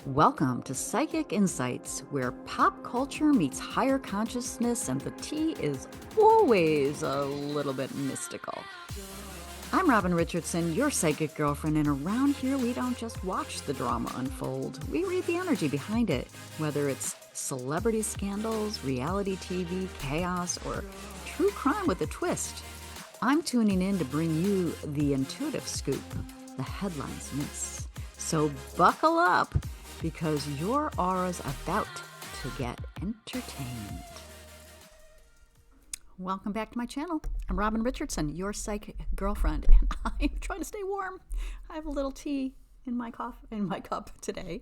Welcome to Psychic Insights, where pop culture meets higher consciousness and the tea is always a little bit mystical. I'm Robin Richardson, your psychic girlfriend, and around here we don't just watch the drama unfold. We read the energy behind it, whether it's celebrity scandals, reality TV, chaos, or true crime with a twist. I'm tuning in to bring you the intuitive scoop the headlines miss. So buckle up, because your aura's about to get entertained. Welcome back to my channel. I'm Robin Richardson, your psychic girlfriend, and I'm trying to stay warm. I have a little tea in my cup today.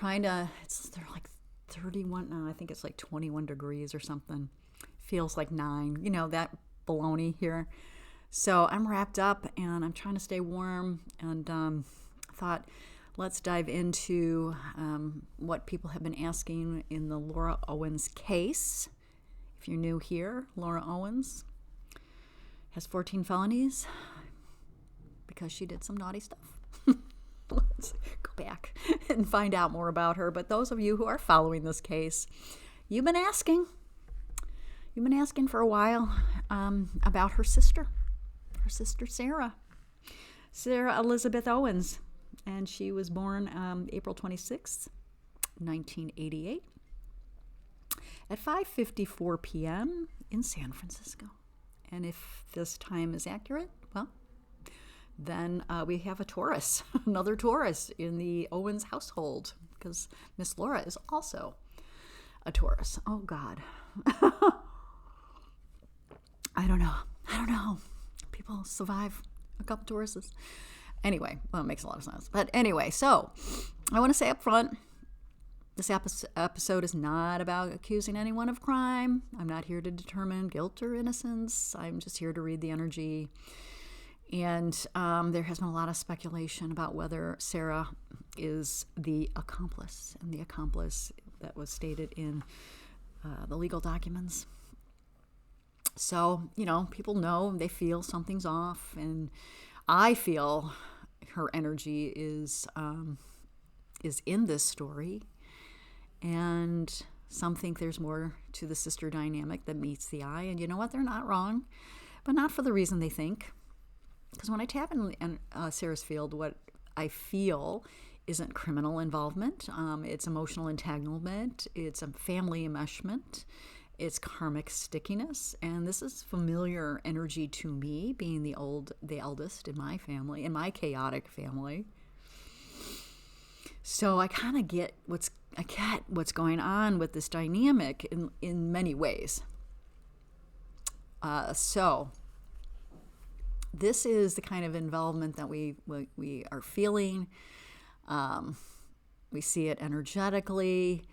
They're like 31, I think it's like 21 degrees or something. Feels like 9, that baloney here. So I'm wrapped up and I'm trying to stay warm, and thought, let's dive into what people have been asking in the Laura Owens case. If you're new here, Laura Owens has 14 felonies because she did some naughty stuff. Let's go back and find out more about her. But those of you who are following this case, you've been asking for a while about her sister Sarah Elizabeth Owens. And she was born April 26, 1988 at 5:54 p.m. in San Francisco. And if this time is accurate, well, then we have a Taurus, another Taurus in the Owens household, because Miss Laura is also a Taurus. Oh, God. I don't know. People survive a couple Tauruses. Anyway, well, it makes a lot of sense. But anyway, so I want to say up front, this episode is not about accusing anyone of crime. I'm not here to determine guilt or innocence. I'm just here to read the energy. And there has been a lot of speculation about whether Sarah is the accomplice, and the accomplice that was stated in the legal documents. So, people know, they feel something's off, and I feel her energy is in this story, and some think there's more to the sister dynamic that meets the eye. And you know what? They're not wrong, but not for the reason they think. Because when I tap in Sarah's field, what I feel isn't criminal involvement. It's emotional entanglement. It's a family enmeshment. It's karmic stickiness, and this is familiar energy to me, being the eldest in my family, in my chaotic family. So I kind of get what's going on with this dynamic in many ways. So this is the kind of involvement that we are feeling. We see it energetically.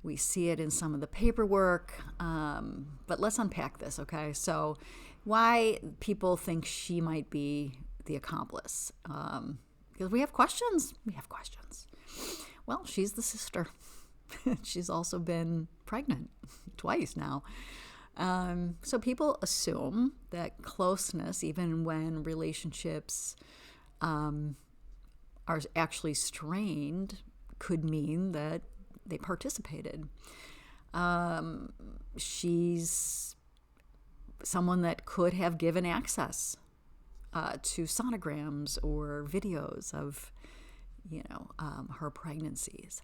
We see it in some of the paperwork, but let's unpack this, okay? So why people think she might be the accomplice? Because we have questions. Well, she's the sister. She's also been pregnant twice now. So people assume that closeness, even when relationships are actually strained, could mean that they participated. She's someone that could have given access to sonograms or videos of, her pregnancies.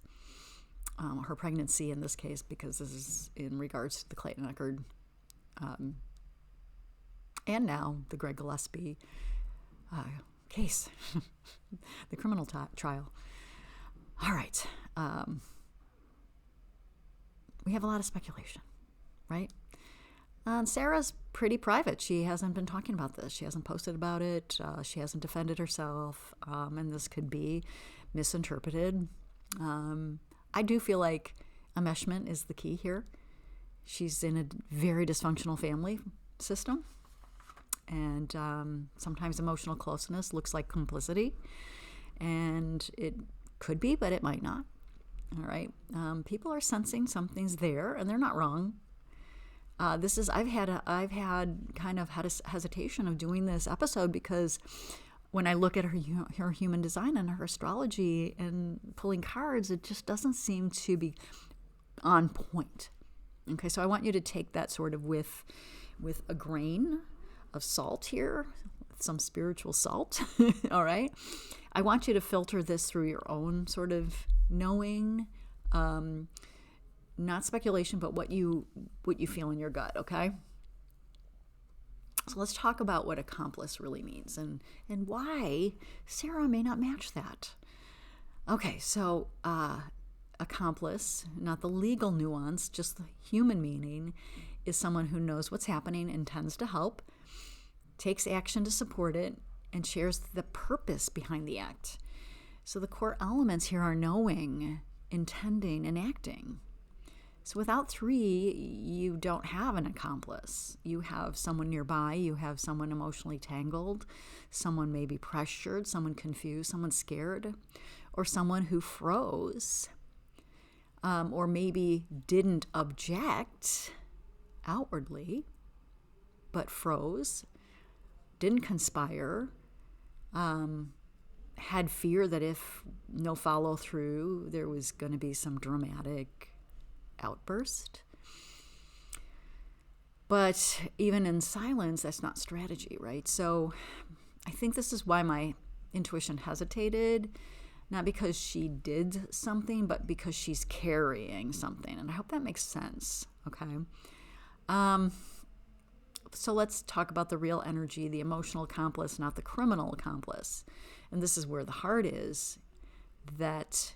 Her pregnancy in this case, because this is in regards to the Clayton Echard and now the Greg Gillespie case, the criminal trial. All right. We have a lot of speculation, right? Sarah's pretty private. She hasn't been talking about this. She hasn't posted about it. She hasn't defended herself, and this could be misinterpreted. I do feel like enmeshment is the key here. She's in a very dysfunctional family system, and sometimes emotional closeness looks like complicity, and it could be, but it might not. All right. People are sensing something's there, and they're not wrong. I've had kind of hesitation of doing this episode because when I look at her human design and her astrology and pulling cards, it just doesn't seem to be on point. Okay, so I want you to take that sort of with a grain of salt here, some spiritual salt. All right, I want you to filter this through your own sort of knowing, not speculation, but what you feel in your gut. Okay. So let's talk about what accomplice really means and why Sarah may not match that. Okay, so accomplice, not the legal nuance, just the human meaning, is someone who knows what's happening, intends to help, takes action to support it, and shares the purpose behind the act. So the core elements here are knowing, intending, and acting. So without 3, you don't have an accomplice. You have someone nearby, you have someone emotionally tangled, someone maybe pressured, someone confused, someone scared, or someone who froze, or maybe didn't object outwardly, but froze, didn't conspire, had fear that if no follow through, there was going to be some dramatic outburst. But even in silence, that's not strategy, right? So I think this is why my intuition hesitated, not because she did something, but because she's carrying something. And I hope that makes sense, okay? So let's talk about the real energy, the emotional accomplice, not the criminal accomplice. And this is where the heart is, that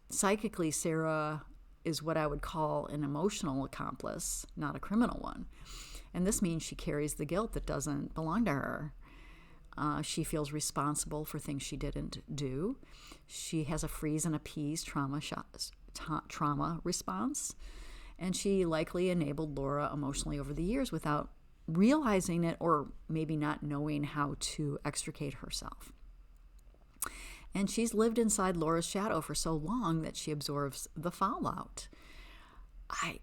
psychically Sarah is what I would call an emotional accomplice, not a criminal one. And this means she carries the guilt that doesn't belong to her. She feels responsible for things she didn't do. She has a freeze and appease trauma response. And she likely enabled Laura emotionally over the years without realizing it, or maybe not knowing how to extricate herself. And she's lived inside Laura's shadow for so long that she absorbs the fallout. I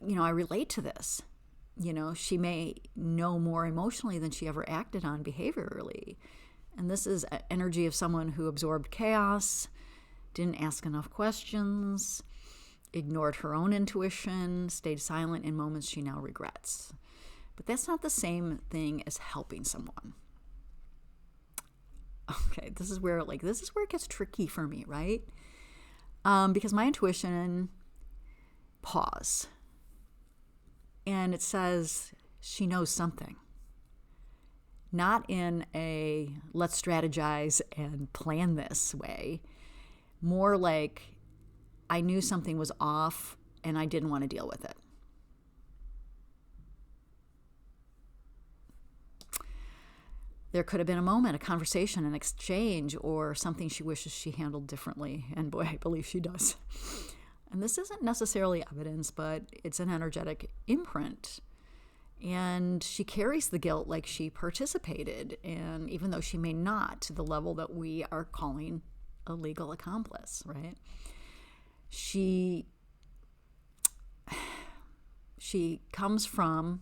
relate to this. She may know more emotionally than she ever acted on behaviorally. And this is energy of someone who absorbed chaos, didn't ask enough questions, ignored her own intuition, stayed silent in moments she now regrets. But that's not the same thing as helping someone. Okay, this is where it gets tricky for me, right? Because my intuition, pause. And it says she knows something. Not in a let's strategize and plan this way. More like I knew something was off and I didn't want to deal with it. There could have been a moment, a conversation, an exchange, or something she wishes she handled differently. And boy, I believe she does. And this isn't necessarily evidence, but it's an energetic imprint. And she carries the guilt like she participated, and even though she may not to the level that we are calling a legal accomplice, right? She comes from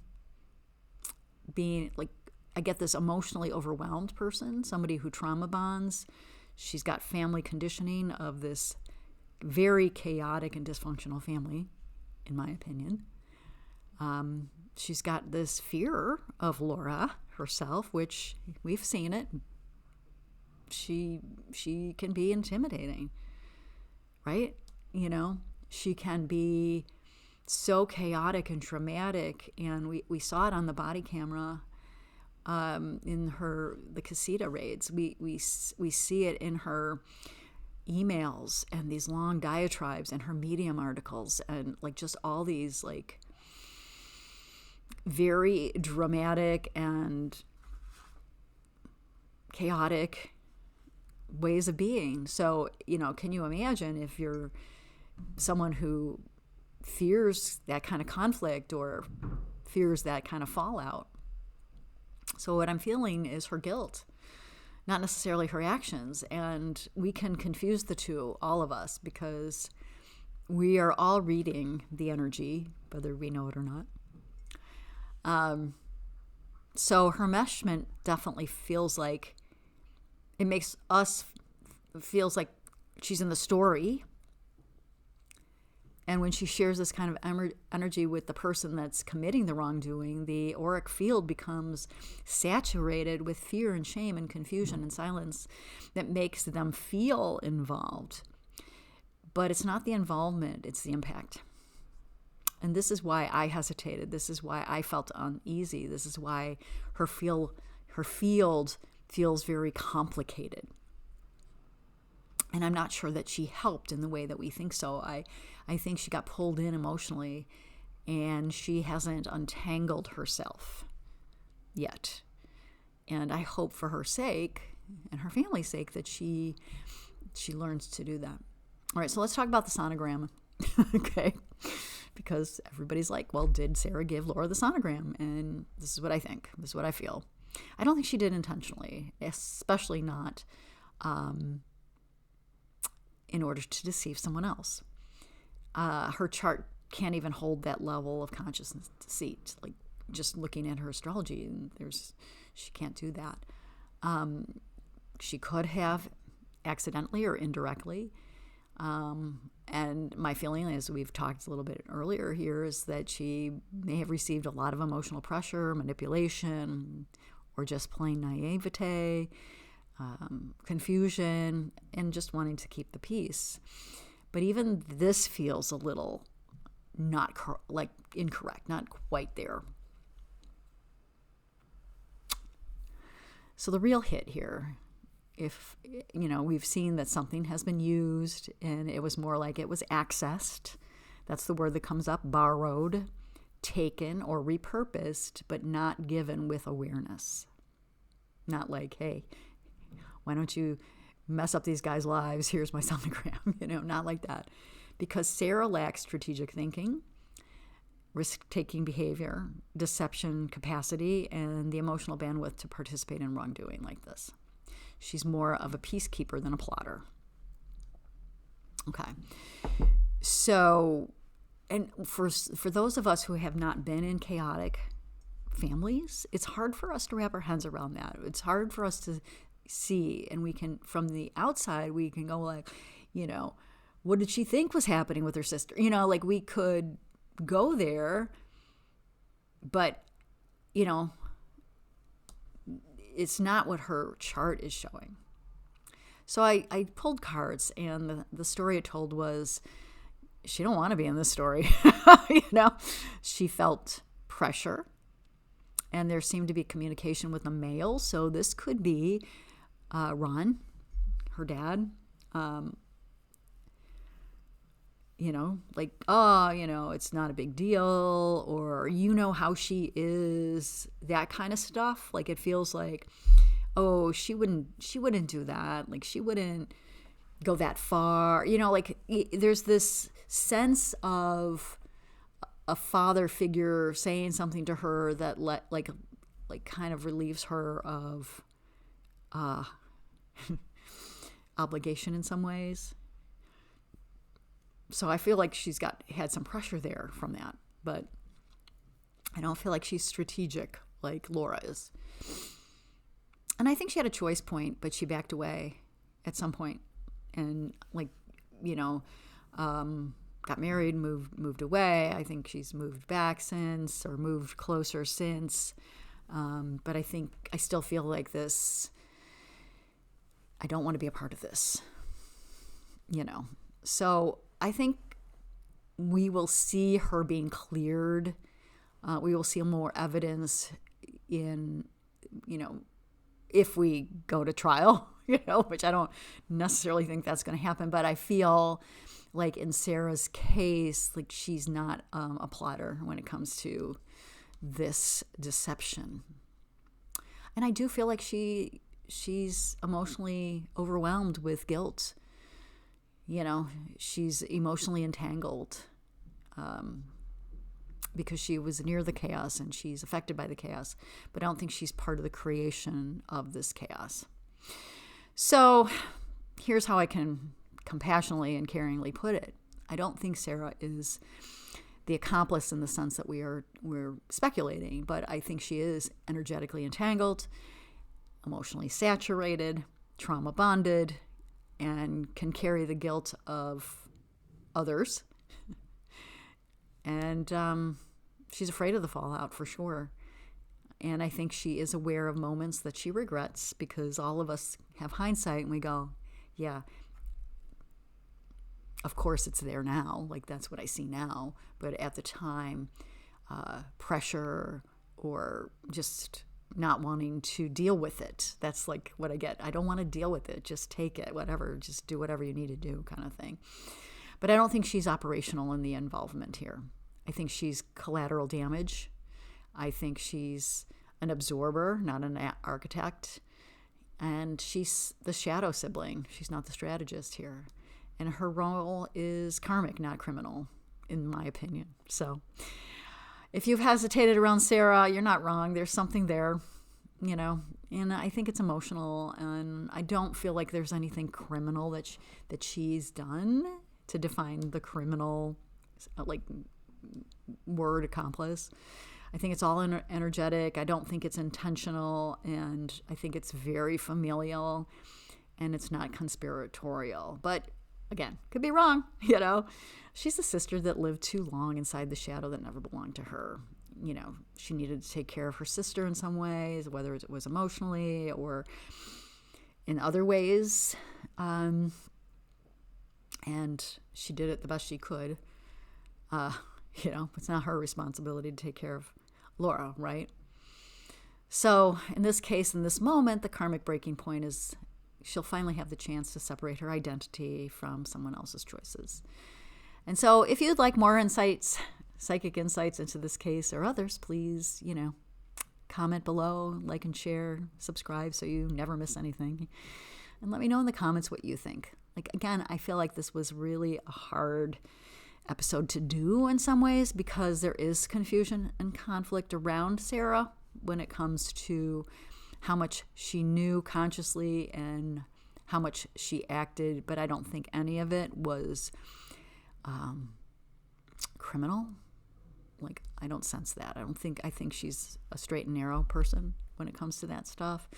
being like, I get this emotionally overwhelmed person, somebody who trauma bonds. She's got family conditioning of this very chaotic and dysfunctional family, in my opinion. She's got this fear of Laura herself, which we've seen it. She can be intimidating, right? She can be so chaotic and traumatic, and we saw it on the body camera. In the casita raids, we see it in her emails and these long diatribes and her Medium articles and like just all these like very dramatic and chaotic ways of being. So, can you imagine if you're someone who fears that kind of conflict or fears that kind of fallout? So what I'm feeling is her guilt, not necessarily her actions. And we can confuse the two, all of us, because we are all reading the energy, whether we know it or not. So her enmeshment definitely feels like It makes us feels like she's in the story. And when she shares this kind of energy with the person that's committing the wrongdoing, the auric field becomes saturated with fear and shame and confusion and silence that makes them feel involved. But it's not the involvement, it's the impact. And this is why I hesitated. This is why I felt uneasy. This is why her field feels very complicated. And I'm not sure that she helped in the way that we think so. I think she got pulled in emotionally, and she hasn't untangled herself yet. And I hope for her sake and her family's sake that she learns to do that. All right, so let's talk about the sonogram, okay? Because everybody's like, well, did Sarah give Laura the sonogram? And this is what I think. This is what I feel. I don't think she did intentionally, especially not in order to deceive someone else. Her chart can't even hold that level of consciousness deceit. Like just looking at her astrology, she can't do that. She could have accidentally or indirectly. And my feeling, as we've talked a little bit earlier here, is that she may have received a lot of emotional pressure, manipulation, or just plain naivete, confusion, and just wanting to keep the peace. But even this feels a little not incorrect, not quite there. So the real hit here, if, we've seen that something has been used and it was more like it was accessed. That's the word that comes up, borrowed, taken, or repurposed, but not given with awareness. Not like, hey, why don't you mess up these guys' lives? Here's my sonogram, not like that. Because Sarah lacks strategic thinking, risk-taking behavior, deception capacity, and the emotional bandwidth to participate in wrongdoing like this. She's more of a peacekeeper than a plotter. Okay. So, and for those of us who have not been in chaotic families, it's hard for us to wrap our heads around that. It's hard for us to see, and we can, from the outside, we can go like, what did she think was happening with her sister? Like we could go there, but, it's not what her chart is showing. So I pulled cards, and the story it told was she don't want to be in this story. She felt pressure, and there seemed to be communication with a male. So this could be Ron, her dad. It's not a big deal, or how she is, that kind of stuff. Like it feels like, oh, she wouldn't do that. Like she wouldn't go that far. There's this sense of a father figure saying something to her that kind of relieves her of obligation in some ways. So I feel like she's had some pressure there from that, but I don't feel like she's strategic like Laura is. And I think she had a choice point, but she backed away at some point, and got married, moved away. I think she's moved back since, or moved closer since. But I still feel like this. I don't want to be a part of this. So I think we will see her being cleared. We will see more evidence in, if we go to trial, which I don't necessarily think that's going to happen. But I feel like in Sarah's case, like she's not a plotter when it comes to this deception. And I do feel like she's emotionally overwhelmed with guilt. She's emotionally entangled because she was near the chaos and she's affected by the chaos, but I don't think she's part of the creation of this chaos. So here's how I can compassionately and caringly put it. I don't think Sarah is the accomplice in the sense that we're speculating, but I think she is energetically entangled, emotionally saturated, trauma bonded and can carry the guilt of others. And she's afraid of the fallout for sure. And I think she is aware of moments that she regrets, because all of us have hindsight and we go, yeah, of course it's there now. Like, that's what I see now. But at the time, pressure or just not wanting to deal with it. That's like what I get. I don't want to deal with it. Just take it, whatever. Just do whatever you need to do, kind of thing. But I don't think she's operational in the involvement here. I think she's collateral damage. I think she's an absorber, not an architect. And she's the shadow sibling. She's not the strategist here. And her role is karmic, not criminal, in my opinion. So if you've hesitated around Sarah, you're not wrong. There's something there, you know. And I think it's emotional. And I don't feel like there's anything criminal that she's done to define the criminal, like, word accomplice. I think it's all energetic. I don't think it's intentional, and I think it's very familial, and it's not conspiratorial. But again, could be wrong, you know. She's a sister that lived too long inside the shadow that never belonged to her. You know, she needed to take care of her sister in some ways, whether it was emotionally or in other ways. And she did it the best she could. You know, it's not her responsibility to take care of Laura, right? So in this case, in this moment, the karmic breaking point is she'll finally have the chance to separate her identity from someone else's choices. And so if you'd like more insights, psychic insights into this case or others, please, you know, comment below, like and share, subscribe so you never miss anything. And let me know in the comments what you think. Like, again, I feel like this was really a hard episode to do in some ways, because there is confusion and conflict around Sarah when it comes to how much she knew consciously and how much she acted, but I don't think any of it was criminal. Like, I don't sense that. I think she's a straight and narrow person when it comes to that stuff.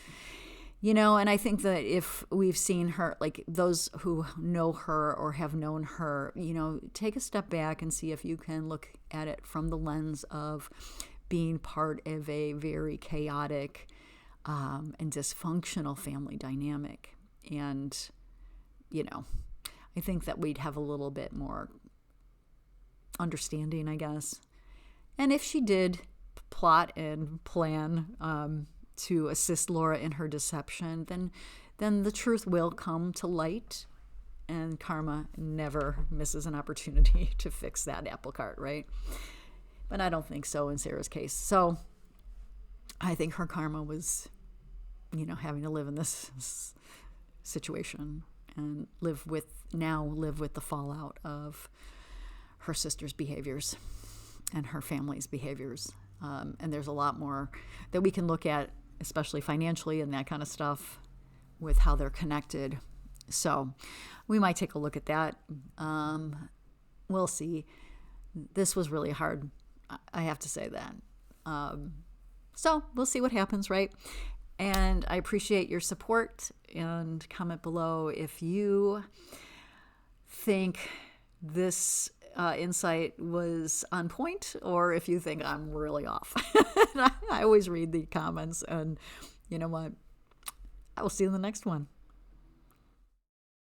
You know, and I think that if we've seen her, like those who know her or have known her, you know, take a step back and see if you can look at it from the lens of being part of a very chaotic and dysfunctional family dynamic. And, you know, I think that we'd have a little bit more understanding, I guess. And if she did plot and plan to assist Laura in her deception, then the truth will come to light, and karma never misses an opportunity to fix that apple cart, right? But I don't think so in Sarah's case. So I think her karma was, you know, having to live in this situation and live with the fallout of her sister's behaviors and her family's behaviors. And there's a lot more that we can look at, especially financially and that kind of stuff, with how they're connected. So we might take a look at that. We'll see. This was really hard. I have to say that. So we'll see what happens, right? And I appreciate your support, and comment below if you think this insight was on point, or if you think I'm really off. I always read the comments, and you know what? I will see you in the next one.